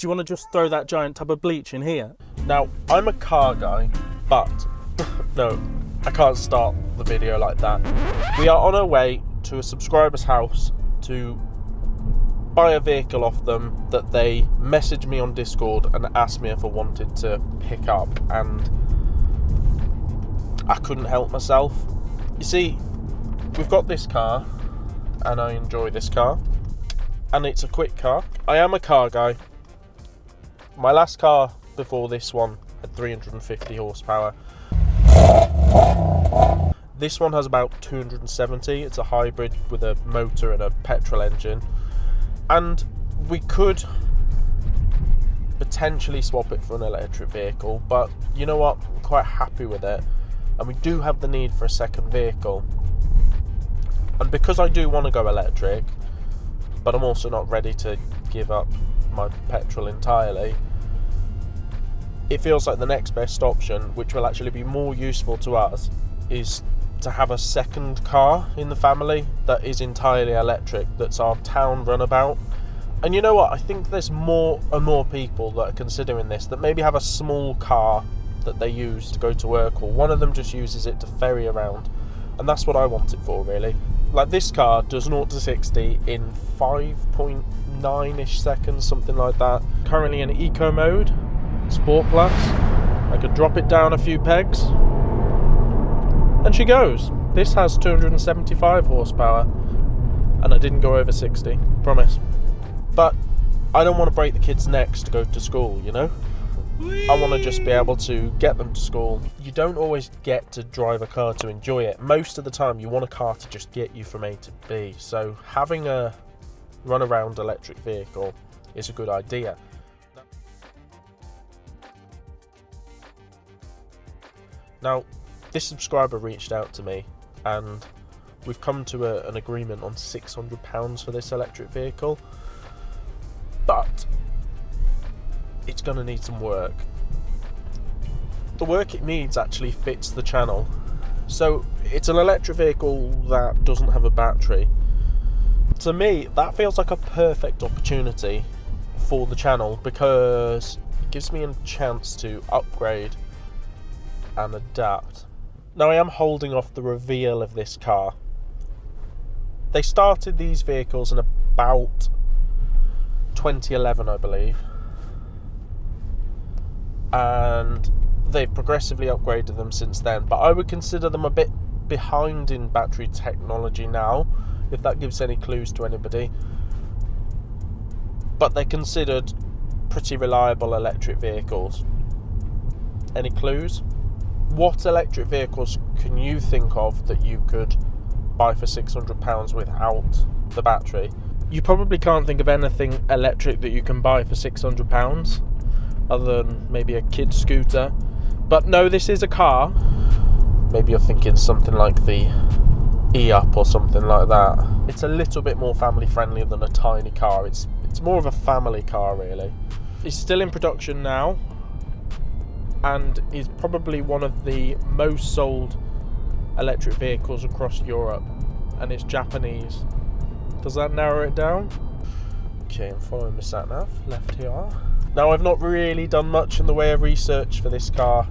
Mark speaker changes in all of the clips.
Speaker 1: you want to just throw that giant tub of bleach in here?
Speaker 2: Now, I'm a car guy, but no, I can't start the video like that. We are on our way to a subscriber's house to buy a vehicle off them that they messaged me on Discord and asked me if I wanted to pick up, and I couldn't help myself. You see, we've got this car, and I enjoy this car, and it's a quick car. I am a car guy. My last car before this one had 350 horsepower. This one has about 270. It's a hybrid with a motor and a petrol engine. And we could potentially swap it for an electric vehicle, but you know what? I'm quite happy with it. And we do have the need for a second vehicle. And because I do want to go electric, but I'm also not ready to give up my petrol entirely, it feels like the next best option, which will actually be more useful to us, is to have a second car in the family that is entirely electric, that's our town runabout. And you know what, I think there's more and more people that are considering this, that maybe have a small car that they use to go to work, or one of them just uses it to ferry around, and that's what I want it for, really. Like, this car does 0 to 60 in 5.9ish seconds, something like that. Currently in eco mode, Sport Plus. I could drop it down a few pegs and she goes. This has 275 horsepower and I didn't go over 60, promise. But I don't want to break the kids' necks to go to school, you know? I want to just be able to get them to school. You don't always get to drive a car to enjoy it. Most of the time you want a car to just get you from A to B. So having a run-around electric vehicle is a good idea. Now, this subscriber reached out to me and we've come to an agreement on £600 for this electric vehicle, but it's going to need some work. The work it needs actually fits the channel. So it's an electric vehicle that doesn't have a battery. To me, that feels like a perfect opportunity for the channel because it gives me a chance to upgrade and adapt. Now, I am holding off the reveal of this car. They started these vehicles in about 2011, I believe, and they've progressively upgraded them since then, but I would consider them a bit behind in battery technology now, if that gives any clues to anybody. But they're considered pretty reliable electric vehicles. Any clues? What electric vehicles can you think of that you could buy for £600 without the battery? You probably can't think of anything electric that you can buy for £600 other than maybe a kid's scooter. But no, this is a car. Maybe you're thinking something like the E-Up or something like that. It's a little bit more family friendly than a tiny car. It's more of a family car, really. It's still in production now and is probably one of the most sold electric vehicles across Europe, and it's Japanese. Does that narrow it down? Okay, I'm following my sat nav, left here. Now, I've not really done much in the way of research for this car.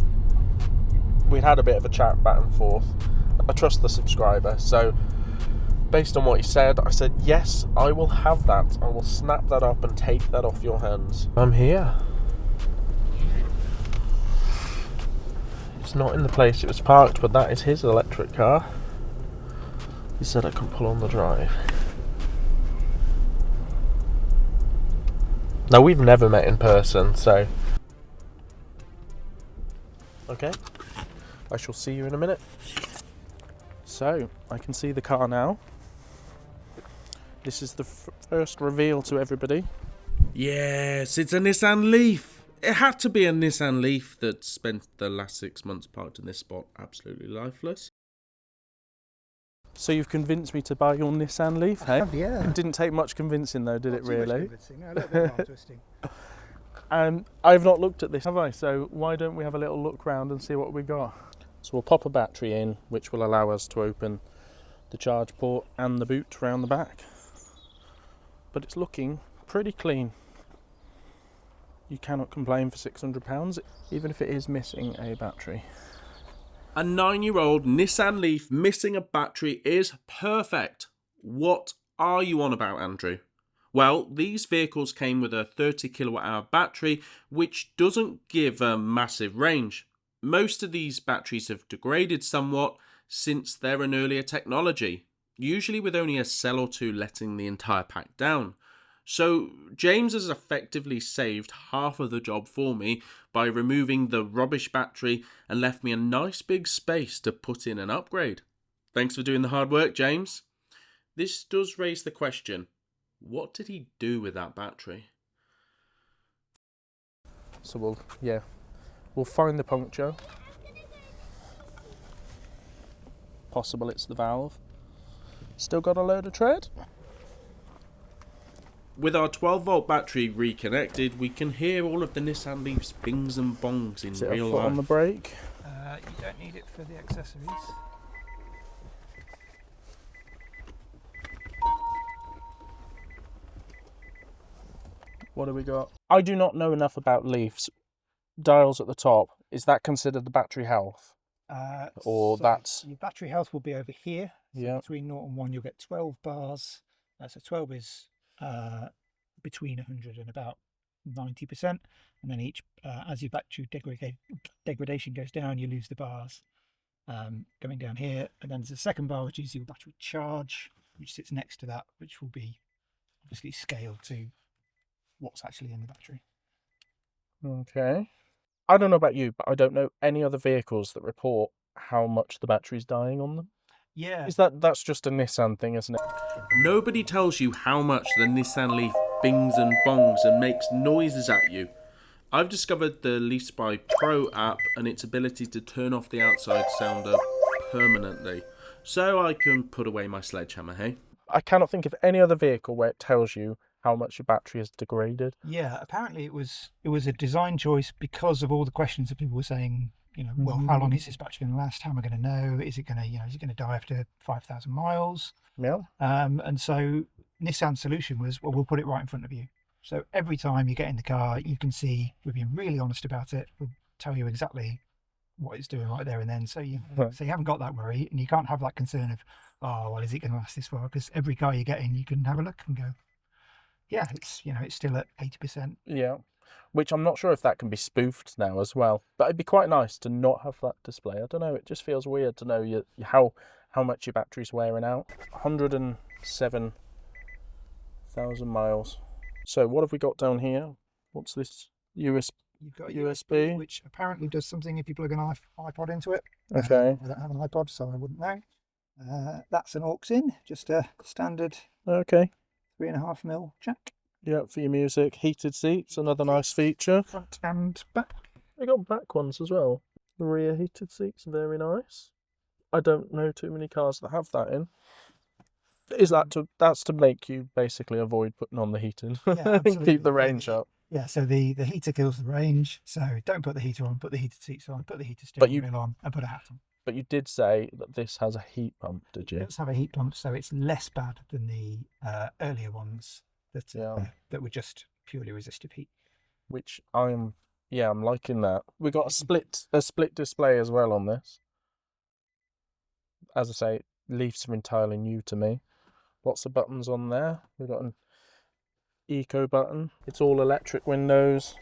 Speaker 2: We'd had a bit of a chat back and forth. I trust the subscriber, so based on what he said, I said, yes, I will have that. I will snap that up and take that off your hands. I'm here. It's not in the place it was parked, but that is his electric car. He said I can pull on the drive. Now, we've never met in person, so... Okay, I shall see you in a minute.
Speaker 1: So, I can see the car now. This is the first reveal to everybody.
Speaker 3: Yes, it's a Nissan Leaf. It had to be a Nissan Leaf that spent the last 6 months parked in this spot absolutely lifeless.
Speaker 1: So you've convinced me to buy your Nissan Leaf, hey?
Speaker 4: Yeah.
Speaker 1: It didn't take much convincing though, did it really?
Speaker 4: A little bit more twisting.
Speaker 1: I've not looked at this, have I? So why don't we have a little look round and see what we got? So we'll pop a battery in, which will allow us to open the charge port and the boot around the back. But it's looking pretty clean. You cannot complain for £600, even if it is missing a battery.
Speaker 3: A 9-year-old Nissan Leaf missing a battery is perfect. What are you on about, Andrew? Well, these vehicles came with a 30 kilowatt hour battery, which doesn't give a massive range. Most of these batteries have degraded somewhat since they're an earlier technology, usually with only a cell or two letting the entire pack down. So James has effectively saved half of the job for me by removing the rubbish battery and left me a nice big space to put in an upgrade. Thanks for doing the hard work, James. This does raise the question, what did he do with that battery?
Speaker 1: So we'll find the puncture. Possible it's the valve. Still got a load of tread.
Speaker 3: With our 12-volt battery reconnected, we can hear all of the Nissan Leaf's bings and bongs in
Speaker 1: Is it
Speaker 3: real
Speaker 1: a foot
Speaker 3: life.
Speaker 1: on the brake?
Speaker 4: You don't need it for the accessories.
Speaker 1: What do we got? I do not know enough about Leafs. Dials at the top, is that considered the battery health? Or that's...
Speaker 4: Your battery health will be over here. So
Speaker 1: Yeah.
Speaker 4: between 0 and 1 you'll get 12 bars. So 12 is between 100 and about 90%. And then each, as your battery degradation goes down, you lose the bars. Going down here, and then there's a second bar which is your battery charge, which sits next to that, which will be obviously scaled to what's actually in the battery.
Speaker 1: Okay. I don't know about you, but I don't know any other vehicles that report how much the battery's dying on them.
Speaker 4: Yeah.
Speaker 1: That's just a Nissan thing, isn't it?
Speaker 3: Nobody tells you how much the Nissan Leaf bings and bongs and makes noises at you. I've discovered the Leaf Spy Pro app and its ability to turn off the outside sounder permanently, so I can put away my sledgehammer, hey?
Speaker 1: I cannot think of any other vehicle where it tells you how much your battery is degraded.
Speaker 4: Yeah, apparently it was a design choice because of all the questions that people were saying, well, how long is this battery going to last? How am I going to know? Is it going to die after 5,000 miles?
Speaker 1: Yeah.
Speaker 4: And so Nissan's solution was, well, we'll put it right in front of you. So every time you get in the car, you can see, we're being really honest about it. We'll tell you exactly what it's doing right there and then. So you haven't got that worry, and you can't have that concern of, oh, well, is it going to last this far? Because every car you get in, you can have a look and go, yeah, it's still at 80%.
Speaker 1: Yeah. Which I'm not sure if that can be spoofed now as well. But it'd be quite nice to not have that display. I don't know, it just feels weird to know how much your battery's wearing out. 107,000 miles. So what have we got down here? What's this?
Speaker 4: You've got a
Speaker 1: USB,
Speaker 4: which apparently does something if you plug an iPod into it.
Speaker 1: Okay.
Speaker 4: I don't have an iPod, so I wouldn't know. That's an aux in, just a standard
Speaker 1: Okay.
Speaker 4: 3.5mm jack.
Speaker 1: Yeah, for your music. Heated seats, another nice feature.
Speaker 4: Front and back.
Speaker 1: They got back ones as well. The rear heated seats are very nice. I don't know too many cars that have that in. That's to make you basically avoid putting on the heating and keep the range up.
Speaker 4: Yeah, so the heater kills the range. So don't put the heater on, put the heated seats on, put the heated steering wheel on, and put a hat on.
Speaker 1: But you did say that this has a heat pump, did you?
Speaker 4: It does have a heat pump, so it's less bad than the earlier ones that were just purely resistive heat.
Speaker 1: Which I'm liking that. We got a split display as well on this. As I say, Leafs are entirely new to me. Lots of buttons on there. We've got an eco button. It's all electric windows.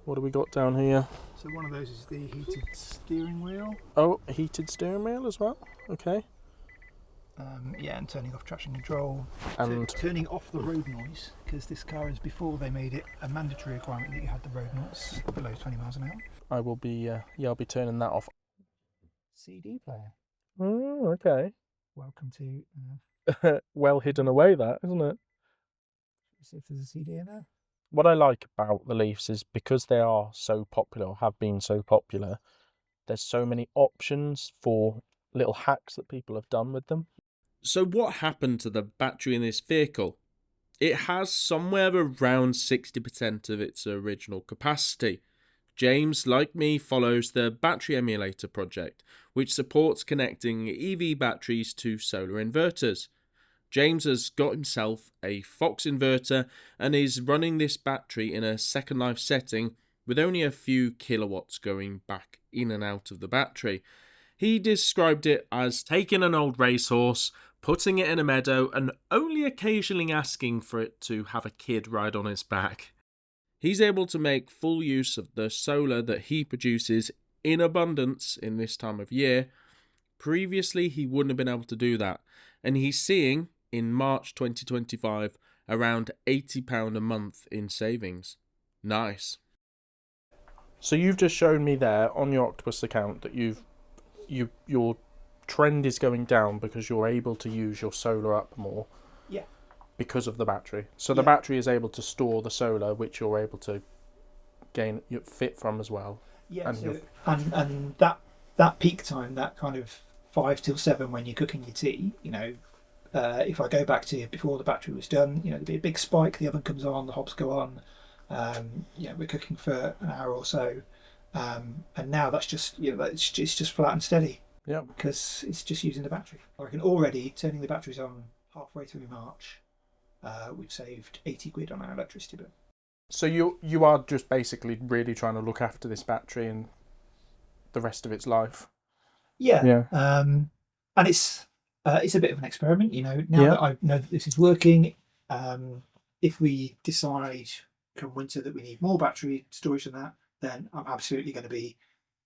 Speaker 1: What do we got down here?
Speaker 4: So one of those is the heated steering wheel.
Speaker 1: Oh, heated steering wheel as well. Okay.
Speaker 4: And turning off traction control.
Speaker 1: And
Speaker 4: turning off the road noise, because this car is, before they made it a mandatory requirement that you had the road noise below 20 miles an hour.
Speaker 1: I will be I'll be turning that off.
Speaker 4: CD player.
Speaker 1: Oh, okay.
Speaker 4: Welcome to.
Speaker 1: Well hidden away, that, isn't it?
Speaker 4: Let's see if there's a CD in there.
Speaker 1: What I like about the Leafs is because they are so popular, or have been so popular, there's so many options for little hacks that people have done with them.
Speaker 3: So what happened to the battery in this vehicle? It has somewhere around 60% of its original capacity. James, like me, follows the Battery Emulator project, which supports connecting EV batteries to solar inverters. James has got himself a Fox inverter and is running this battery in a second life setting with only a few kilowatts going back in and out of the battery. He described it as taking an old racehorse, putting it in a meadow, and only occasionally asking for it to have a kid ride on its back. He's able to make full use of the solar that he produces in abundance in this time of year. Previously, he wouldn't have been able to do that, and he's seeing, in March 2025, around £80 a month in savings. Nice.
Speaker 1: So you've just shown me there on your Octopus account that your trend is going down because you're able to use your solar up more.
Speaker 4: Yeah.
Speaker 1: Because of the battery. So the battery is able to store the solar, which you're able to gain fit from as well.
Speaker 4: Yeah.
Speaker 1: And
Speaker 4: And that peak time, that kind of 5 till 7 when you're cooking your tea, if I go back to before the battery was done, there'd be a big spike, the oven comes on, the hobs go on, we're cooking for an hour or so, and now that's just, it's just flat and steady.
Speaker 1: Yeah.
Speaker 4: Because it's just using the battery. I reckon already turning the batteries on halfway through March, we've saved 80 quid on our electricity bill.
Speaker 1: So you are just basically really trying to look after this battery and the rest of its life.
Speaker 4: Yeah. And it's a bit of an experiment, now that I know that this is working. If we decide come winter that we need more battery storage than that, then I'm absolutely going to be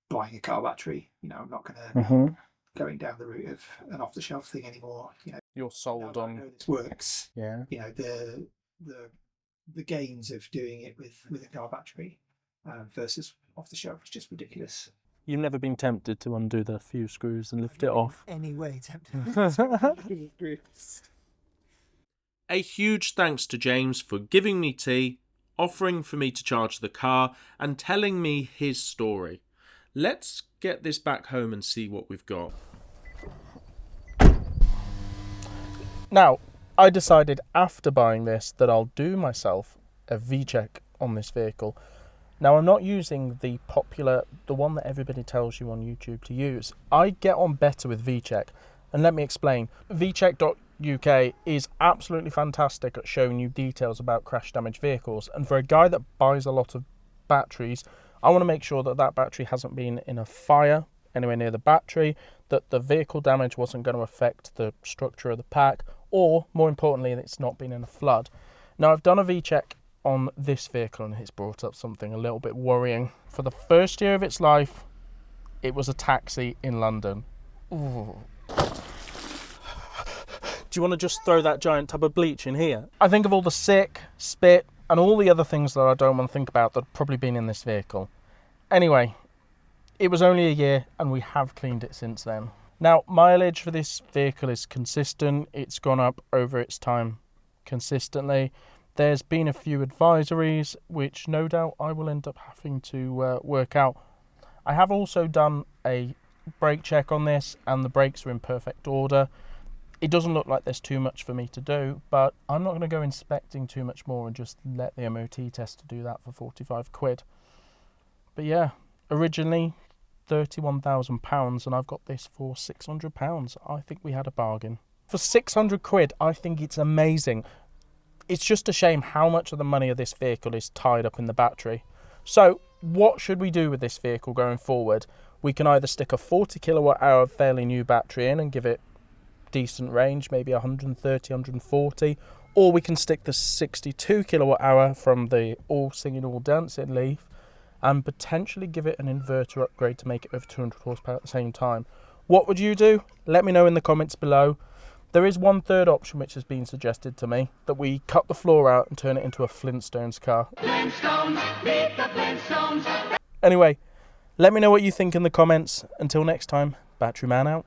Speaker 4: buying a car battery. I'm not going to going down the route of an off-the-shelf thing anymore.
Speaker 1: You're sold
Speaker 4: now
Speaker 1: on.
Speaker 4: I know this works.
Speaker 1: Yeah.
Speaker 4: The gains of doing it with a car battery versus off the shelf is just ridiculous.
Speaker 1: You've never been tempted to undo the few screws and lift it off?
Speaker 4: Any way tempted.
Speaker 3: A huge thanks to James for giving me tea, offering for me to charge the car, and telling me his story. Let's get this back home and see what we've got.
Speaker 1: Now, I decided after buying this that I'll do myself a vcheck on this vehicle. Now, I'm not using the one that everybody tells you on YouTube to use. I get on better with vcheck, and let me explain. vcheck.uk is absolutely fantastic at showing you details about crash damaged vehicles, and for a guy that buys a lot of batteries, I want to make sure that that battery hasn't been in a fire anywhere near the battery, that the vehicle damage wasn't going to affect the structure of the pack, or more importantly, it's not been in a flood. Now, I've done a vcheck on this vehicle and it's brought up something a little bit worrying. For the first year of its life, it was a taxi in London. Ooh. Do you want to just throw that giant tub of bleach in here? I think of all the sick, spit, and all the other things that I don't want to think about that have probably been in this vehicle. Anyway, it was only a year and we have cleaned it since then. Now, mileage for this vehicle is consistent. It's gone up over its time consistently. There's been a few advisories, which no doubt I will end up having to work out. I have also done a brake check on this, and the brakes are in perfect order. It doesn't look like there's too much for me to do, but I'm not going to go inspecting too much more and just let the MOT tester do that for 45 quid. But yeah, originally £31,000, and I've got this for £600. I think we had a bargain. For 600 quid, I think it's amazing. It's just a shame how much of the money of this vehicle is tied up in the battery. So what should we do with this vehicle going forward? We can either stick a 40 kilowatt hour fairly new battery in and give it decent range, maybe 130, 140, or we can stick the 62 kilowatt hour from the all singing, all dancing Leaf and potentially give it an inverter upgrade to make it over 200 horsepower at the same time. What would you do? Let me know in the comments below. There is one third option which has been suggested to me, that we cut the floor out and turn it into a Flintstones car.
Speaker 5: Flintstones, meet the Flintstones.
Speaker 1: Anyway, let me know what you think in the comments. Until next time, Battery Man out.